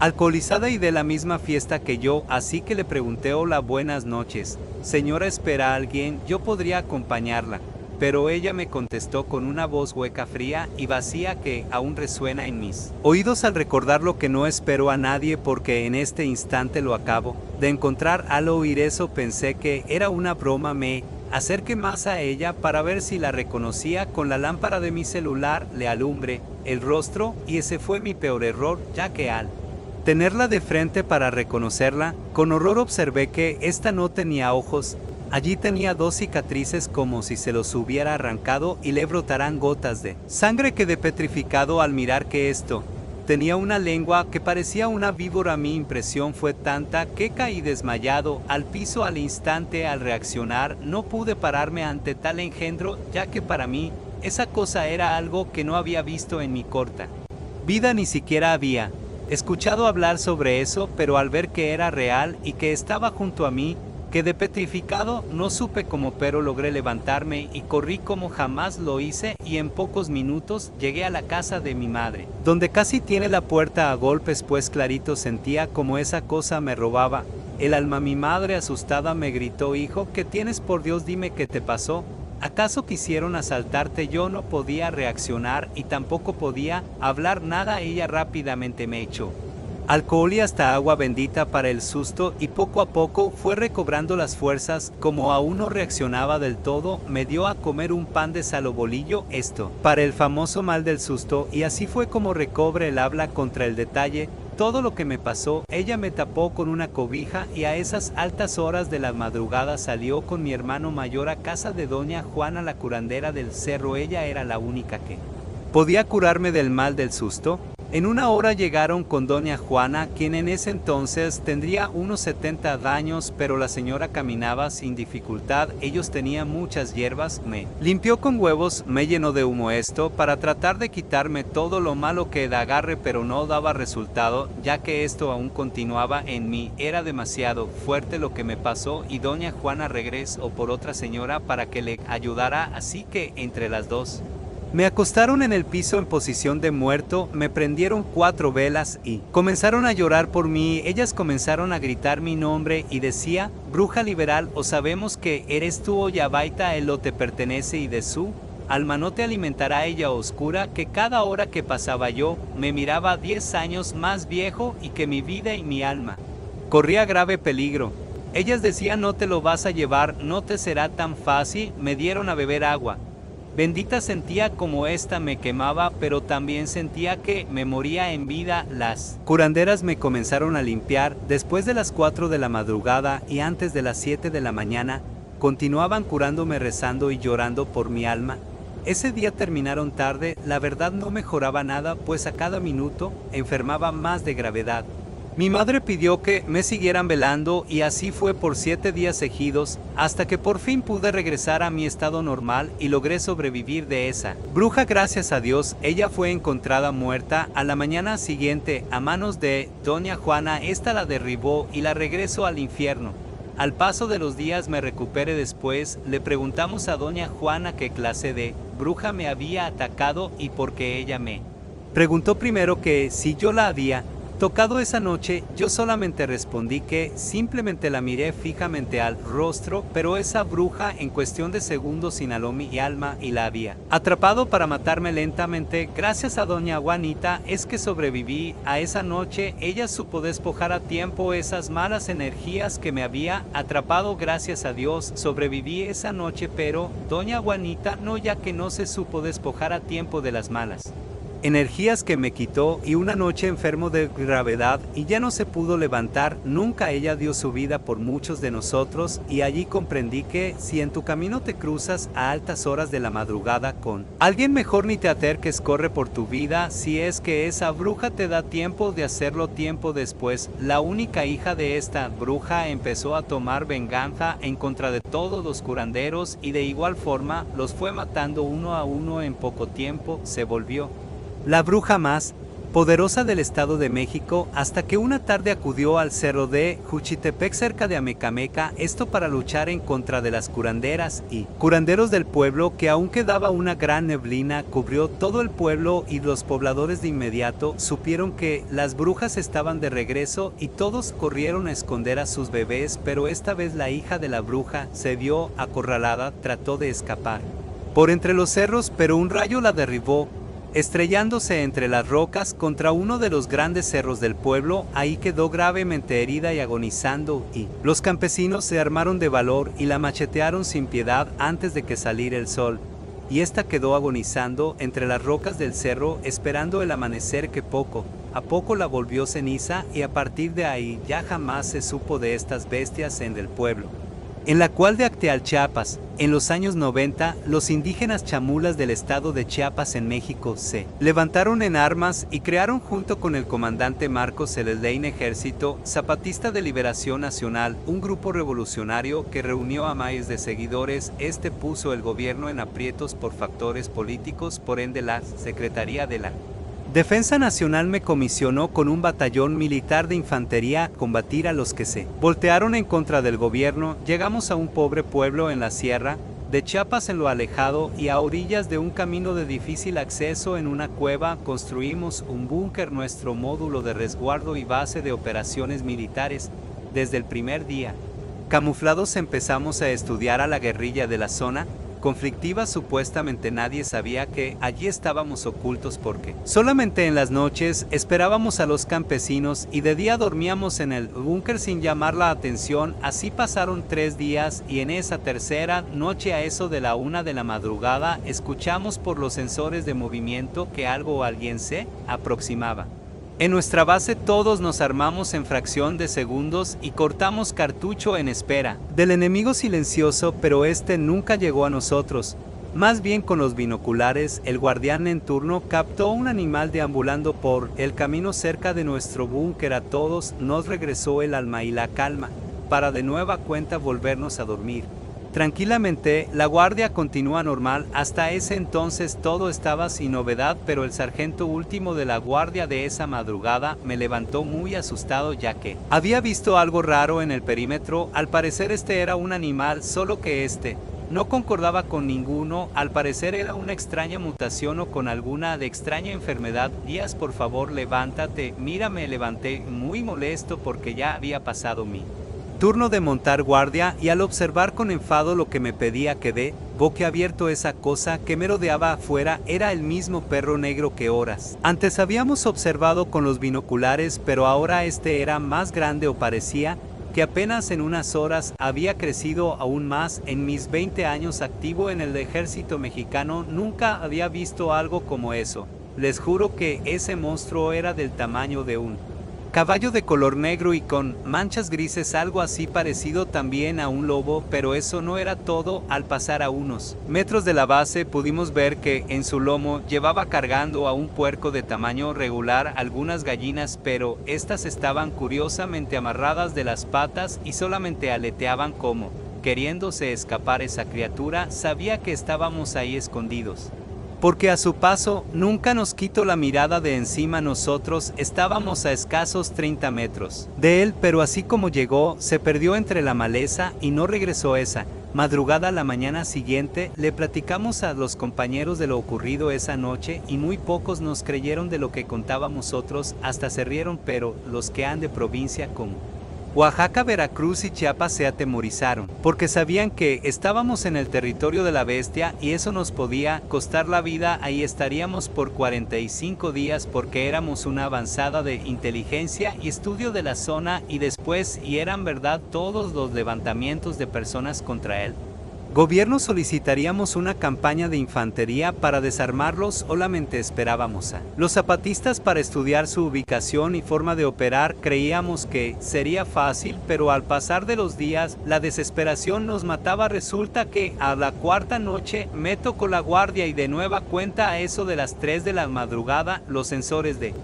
alcoholizada y de la misma fiesta que yo, así que le pregunté: hola, buenas noches, señora, ¿espera a alguien? Yo podría acompañarla. Pero ella me contestó con una voz hueca, fría y vacía que aún resuena en mis oídos al recordarlo, que no espero a nadie porque en este instante lo acabo de encontrar. Al oír eso pensé que era una broma. Me acerqué más a ella para ver si la reconocía. Con la lámpara de mi celular le alumbré el rostro y ese fue mi peor error, ya que al tenerla de frente para reconocerla, con horror observé que esta no tenía ojos. Allí tenía 2 cicatrices como si se los hubiera arrancado y le brotaran gotas de sangre. Quedé petrificado al mirar que esto tenía una lengua que parecía una víbora. Mi impresión fue tanta que caí desmayado al piso al instante. Al reaccionar no pude pararme ante tal engendro, ya que para mí esa cosa era algo que no había visto en mi corta vida, ni siquiera había escuchado hablar sobre eso, pero al ver que era real y que estaba junto a mí, Quedé petrificado, no supe cómo, pero logré levantarme y corrí como jamás lo hice, y en pocos minutos llegué a la casa de mi madre, donde casi tiene la puerta a golpes, pues clarito sentía como esa cosa me robaba el alma. Mi madre asustada me gritó: hijo, ¿qué tienes? Por Dios, dime qué te pasó. ¿Acaso quisieron asaltarte? Yo no podía reaccionar y tampoco podía hablar nada. Ella rápidamente me echó alcohol y hasta agua bendita para el susto, y poco a poco fue recobrando las fuerzas. Como aún no reaccionaba del todo, me dio a comer un pan de sal o bolillo, esto para el famoso mal del susto, y así fue como recobré el habla. Contra el detalle todo lo que me pasó, ella me tapó con una cobija, y a esas altas horas de la madrugada salió con mi hermano mayor a casa de doña Juana, la curandera del cerro. Ella era la única que podía curarme del mal del susto. En una hora llegaron con doña Juana, quien en ese entonces tendría unos 70 años, pero la señora caminaba sin dificultad. Ellos tenían muchas hierbas, me limpió con huevos, me llenó de humo, esto para tratar de quitarme todo lo malo que da agarre, pero no daba resultado, ya que esto aún continuaba en mí. Era demasiado fuerte lo que me pasó, y doña Juana regresó por otra señora para que le ayudara, así que entre las dos me acostaron en el piso en posición de muerto, me prendieron 4 velas y comenzaron a llorar por mí. Ellas comenzaron a gritar mi nombre y decía: bruja liberal, o sabemos que eres tú, o Yabaita, él o te pertenece, y de su alma no te alimentará ella oscura. Que cada hora que pasaba yo me miraba 10 años más viejo, y que mi vida y mi alma corría grave peligro. Ellas decían: no te lo vas a llevar, no te será tan fácil. Me dieron a beber agua bendita. Sentía como esta me quemaba, pero también sentía que me moría en vida. Las curanderas me comenzaron a limpiar después de las 4 de la madrugada, y antes de las 7 de la mañana continuaban curándome, rezando y llorando por mi alma. Ese día terminaron tarde, la verdad no mejoraba nada, pues a cada minuto enfermaba más de gravedad. Mi madre pidió que me siguieran velando, y así fue por 7 días seguidos, hasta que por fin pude regresar a mi estado normal y logré sobrevivir de esa bruja. Gracias a Dios, ella fue encontrada muerta a la mañana siguiente a manos de doña Juana. Esta la derribó y la regresó al infierno. Al paso de los días me recuperé. Después le preguntamos a doña Juana qué clase de bruja me había atacado y por qué. Ella me preguntó primero que si yo la había tocado esa noche. Yo solamente respondí que simplemente la miré fijamente al rostro, pero esa bruja en cuestión de segundos inhaló mi alma y la había atrapado para matarme lentamente. Gracias a doña Juanita es que sobreviví a esa noche. Ella supo despojar a tiempo esas malas energías que me había atrapado. Gracias a Dios sobreviví esa noche, pero doña Juanita no, ya que no se supo despojar a tiempo de las malas energías que me quitó, y una noche enfermo de gravedad y ya no se pudo levantar nunca. Ella dio su vida por muchos de nosotros, y allí comprendí que si en tu camino te cruzas a altas horas de la madrugada con alguien, mejor ni te acerques, corre por tu vida. Si es que esa bruja te da tiempo de hacerlo. Tiempo después, la única hija de esta bruja empezó a tomar venganza en contra de todos los curanderos, y de igual forma los fue matando uno a uno. En poco tiempo se volvió la bruja más poderosa del Estado de México, hasta que una tarde acudió al cerro de Juchitepec cerca de Amecameca, esto para luchar en contra de las curanderas y curanderos del pueblo, que aún quedaba una gran neblina, cubrió todo el pueblo, y los pobladores de inmediato supieron que las brujas estaban de regreso, y todos corrieron a esconder a sus bebés. Pero esta vez la hija de la bruja se vio acorralada, trató de escapar por entre los cerros, pero un rayo la derribó, estrellándose entre las rocas contra uno de los grandes cerros del pueblo. Ahí quedó gravemente herida y agonizando, y los campesinos se armaron de valor y la machetearon sin piedad antes de que saliera el sol, y esta quedó agonizando entre las rocas del cerro esperando el amanecer, que poco a poco la volvió ceniza, y a partir de ahí ya jamás se supo de estas bestias en el pueblo. En la cual de Acteal, Chiapas, en los años 90, los indígenas chamulas del estado de Chiapas en México se levantaron en armas y crearon junto con el comandante Marcos el Elein Ejército Zapatista de Liberación Nacional, un grupo revolucionario que reunió a miles de seguidores. Este puso el gobierno en aprietos por factores políticos, por ende la Secretaría de la Defensa Nacional me comisionó con un batallón militar de infantería a combatir a los que se voltearon en contra del gobierno. Llegamos a un pobre pueblo en la sierra de Chiapas, en lo alejado y a orillas de un camino de difícil acceso. En una cueva construimos un búnker, nuestro módulo de resguardo y base de operaciones militares. Desde el primer día, camuflados, empezamos a estudiar a la guerrilla de la zona conflictiva. Supuestamente nadie sabía que allí estábamos ocultos, porque solamente en las noches esperábamos a los campesinos y de día dormíamos en el búnker sin llamar la atención. Así pasaron 3 días y en esa tercera noche, a eso de la 1 de la madrugada, escuchamos por los sensores de movimiento que algo o alguien se aproximaba. En nuestra base todos nos armamos en fracción de segundos y cortamos cartucho en espera del enemigo silencioso, pero este nunca llegó a nosotros. Más bien, con los binoculares, el guardián en turno captó un animal deambulando por el camino cerca de nuestro búnker. A todos nos regresó el alma y la calma, para de nueva cuenta volvernos a dormir tranquilamente. La guardia continúa normal. Hasta ese entonces todo estaba sin novedad, pero el sargento último de la guardia de esa madrugada me levantó muy asustado, ya que había visto algo raro en el perímetro. Al parecer este era un animal, solo que este no concordaba con ninguno. Al parecer era una extraña mutación o con alguna de extraña enfermedad. Díaz, por favor, levántate. Mira, me levanté muy molesto porque ya había pasado mi turno de montar guardia, y al observar con enfado lo que me pedía quedé boquiabierto. Esa cosa que merodeaba afuera era el mismo perro negro que horas antes habíamos observado con los binoculares, pero ahora este era más grande, o parecía que apenas en unas horas había crecido aún más. En mis 20 años activo en el ejército mexicano nunca había visto algo como eso. Les juro que ese monstruo era del tamaño de un caballo, de color negro y con manchas grises, algo así parecido también a un lobo. Pero eso no era todo. Al pasar a unos metros de la base pudimos ver que en su lomo llevaba cargando a un puerco de tamaño regular, algunas gallinas, pero estas estaban curiosamente amarradas de las patas y solamente aleteaban como queriéndose escapar. Esa criatura sabía que estábamos ahí escondidos, porque a su paso nunca nos quitó la mirada de encima. Nosotros estábamos a escasos 30 metros de él, pero así como llegó, se perdió entre la maleza y no regresó esa madrugada. La mañana siguiente le platicamos a los compañeros de lo ocurrido esa noche y muy pocos nos creyeron de lo que contábamos. Otros hasta se rieron, pero los que han de provincia como Oaxaca, Veracruz y Chiapas se atemorizaron, porque sabían que estábamos en el territorio de la bestia y eso nos podía costar la vida. Ahí estaríamos por 45 días, porque éramos una avanzada de inteligencia y estudio de la zona. Y después, y eran verdad todos los levantamientos de personas contra él gobierno, solicitaríamos una campaña de infantería para desarmarlos. Solamente esperábamos a los zapatistas para estudiar su ubicación y forma de operar. Creíamos que sería fácil, pero al pasar de los días la desesperación nos mataba. Resulta que a la 4ª noche me tocó la guardia y de nueva cuenta, a eso de las 3 de la madrugada, los sensores de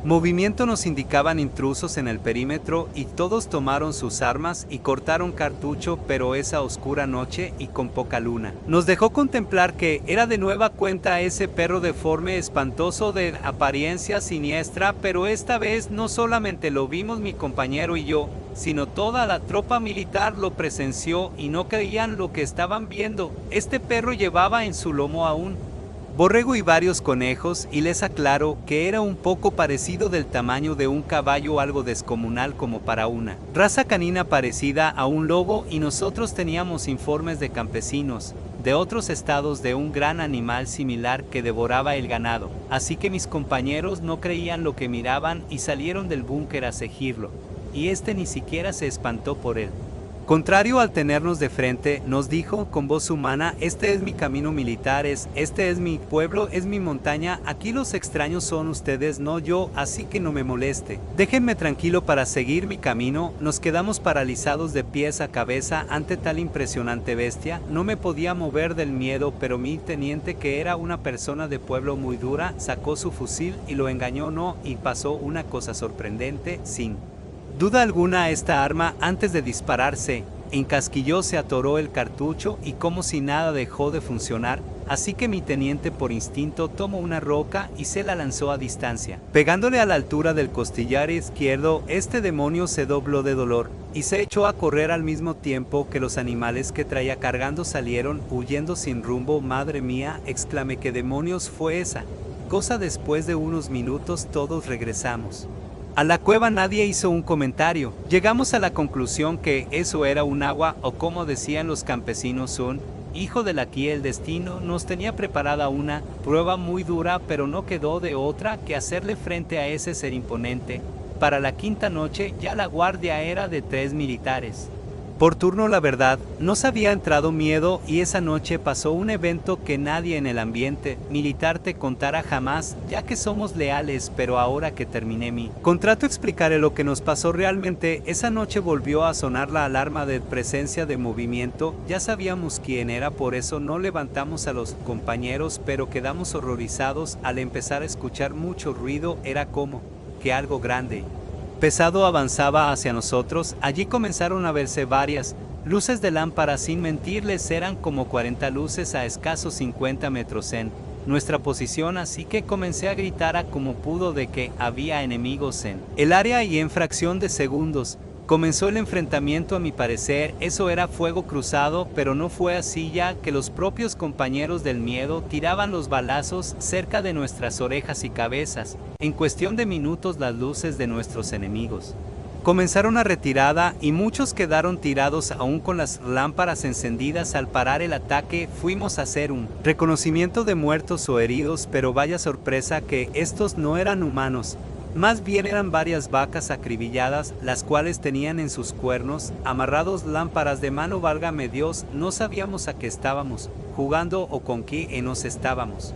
movimiento nos indicaban intrusos en el perímetro y todos tomaron sus armas y cortaron cartucho. Pero esa oscura noche y con poca luna nos dejó contemplar que era de nueva cuenta ese perro deforme, espantoso, de apariencia siniestra. Pero esta vez no solamente lo vimos mi compañero y yo, sino toda la tropa militar lo presenció y no creían lo que estaban viendo. Este perro llevaba en su lomo a un borrego y varios conejos, y les aclaro que era un poco parecido, del tamaño de un caballo, algo descomunal como para una raza canina parecida a un lobo. Y nosotros teníamos informes de campesinos de otros estados de un gran animal similar que devoraba el ganado. Así que mis compañeros no creían lo que miraban y salieron del búnker a seguirlo, y este ni siquiera se espantó por él. Contrario, al tenernos de frente, nos dijo con voz humana: este es mi camino militar, este es mi pueblo, es mi montaña. Aquí los extraños son ustedes, no yo, así que no me moleste. Déjenme tranquilo para seguir mi camino. Nos quedamos paralizados de pies a cabeza ante tal impresionante bestia. No me podía mover del miedo, pero mi teniente, que era una persona de pueblo muy dura, sacó su fusil y lo engañó. No, y pasó una cosa sorprendente. Sin duda alguna, esta arma, antes de dispararse, encasquilló, se atoró el cartucho y como si nada dejó de funcionar. así que mi teniente por instinto tomó una roca y se la lanzó a distancia. Pegándole a la altura del costillar izquierdo, este demonio se dobló de dolor y se echó a correr al mismo tiempo que los animales que traía cargando salieron huyendo sin rumbo. Madre mía, exclamé, ¿qué demonios fue esa cosa? Después de unos minutos todos regresamos a la cueva. Nadie hizo un comentario. Llegamos a la conclusión que eso era un agua, o como decían los campesinos, un hijo de aquí. El destino nos tenía preparada una prueba muy dura, pero no quedó de otra que hacerle frente a ese ser imponente. Para la quinta noche ya la guardia era de 3 militares por turno. La verdad, nos había entrado miedo y esa noche pasó un evento que nadie en el ambiente militar te contara jamás, ya que somos leales. Pero ahora que terminé mi contrato explicaré lo que nos pasó realmente. Esa noche volvió a sonar la alarma de presencia de movimiento. Ya sabíamos quién era, por eso no levantamos a los compañeros, pero quedamos horrorizados al empezar a escuchar mucho ruido. Era como que algo grande pesado avanzaba hacia nosotros. Allí comenzaron a verse varias luces de lámpara. Sin mentirles, eran como 40 luces a escasos 50 metros en nuestra posición, así que comencé a gritar a como pudo de que había enemigos en el área, y en fracción de segundos comenzó el enfrentamiento. A mi parecer eso era fuego cruzado, pero no fue así, ya que los propios compañeros del miedo tiraban los balazos cerca de nuestras orejas y cabezas. En cuestión de minutos las luces de nuestros enemigos comenzaron a retirada y muchos quedaron tirados aún con las lámparas encendidas. Al parar el ataque fuimos a hacer un reconocimiento de muertos o heridos, pero vaya sorpresa que estos no eran humanos. Más bien eran varias vacas acribilladas, las cuales tenían en sus cuernos amarrados lámparas de mano. Válgame Dios, no sabíamos a qué estábamos jugando o con qué nos estábamos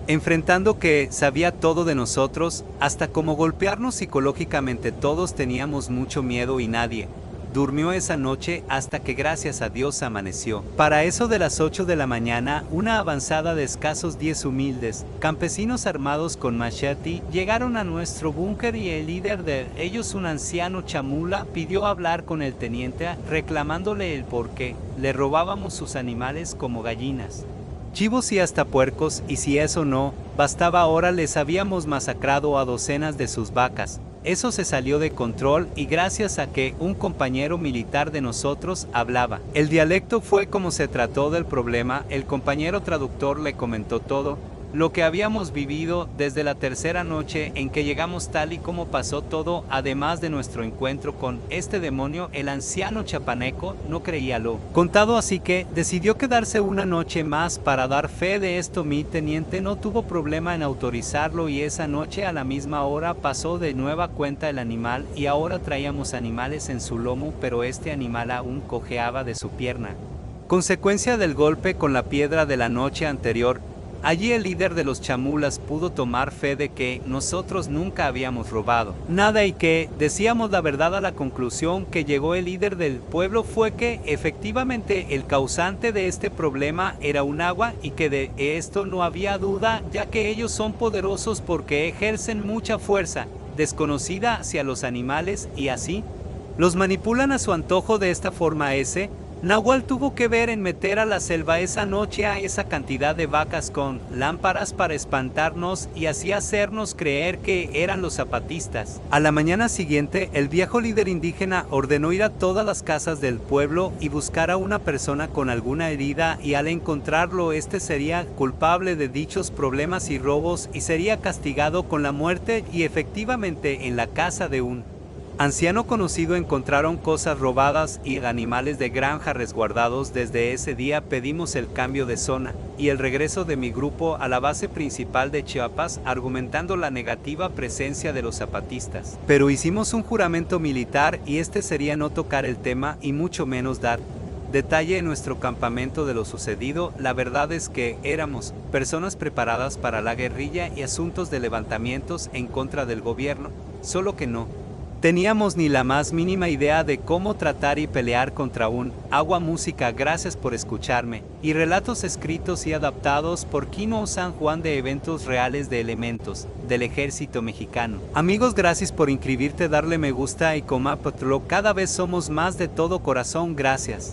enfrentando, que sabía todo de nosotros, hasta cómo golpearnos psicológicamente. Todos teníamos mucho miedo y nadie durmió esa noche hasta que gracias a Dios amaneció. Para eso de las 8 de la mañana, una avanzada de escasos 10 humildes campesinos armados con machete llegaron a nuestro búnker, y el líder de ellos, un anciano chamula, pidió hablar con el teniente reclamándole el por qué le robábamos sus animales como gallinas, chivos y hasta puercos, y si eso no bastaba, ahora les habíamos masacrado a docenas de sus vacas. Eso se salió de control, y gracias a que un compañero militar de nosotros hablaba el dialecto fue como se trató del problema. El compañero traductor le comentó todo lo que habíamos vivido desde la tercera noche en que llegamos, tal y como pasó todo, además de nuestro encuentro con este demonio. El anciano chapaneco no creía lo contado, así que decidió quedarse una noche más para dar fe de esto. Mi teniente no tuvo problema en autorizarlo, y esa noche a la misma hora pasó de nueva cuenta el animal, y ahora traíamos animales en su lomo, pero este animal aún cojeaba de su pierna, consecuencia del golpe con la piedra de la noche anterior. Allí el líder de los chamulas pudo tomar fe de que nosotros nunca habíamos robado nada y que decíamos la verdad. A la conclusión que llegó el líder del pueblo fue que efectivamente el causante de este problema era un agua, y que de esto no había duda, ya que ellos son poderosos porque ejercen mucha fuerza desconocida hacia los animales y así los manipulan a su antojo. De esta forma ese Nahual tuvo que ver en meter a la selva esa noche a esa cantidad de vacas con lámparas para espantarnos y así hacernos creer que eran los zapatistas. A la mañana siguiente, el viejo líder indígena ordenó ir a todas las casas del pueblo y buscar a una persona con alguna herida, y al encontrarlo, este sería culpable de dichos problemas y robos y sería castigado con la muerte. Y efectivamente, en la casa de un anciano conocido encontraron cosas robadas y animales de granja resguardados. Desde ese día pedimos el cambio de zona y el regreso de mi grupo a la base principal de Chiapas, argumentando la negativa presencia de los zapatistas. Pero hicimos un juramento militar, y este sería no tocar el tema y mucho menos dar detalle en nuestro campamento de lo sucedido. La verdad es que éramos personas preparadas para la guerrilla y asuntos de levantamientos en contra del gobierno, solo que no teníamos ni la más mínima idea de cómo tratar y pelear contra un agua. Música, gracias por escucharme, y relatos escritos y adaptados por Kino San Juan de eventos reales de elementos del ejército mexicano. Amigos, gracias por inscribirte, darle me gusta y compartirlo. Cada vez somos más de todo corazón. Gracias.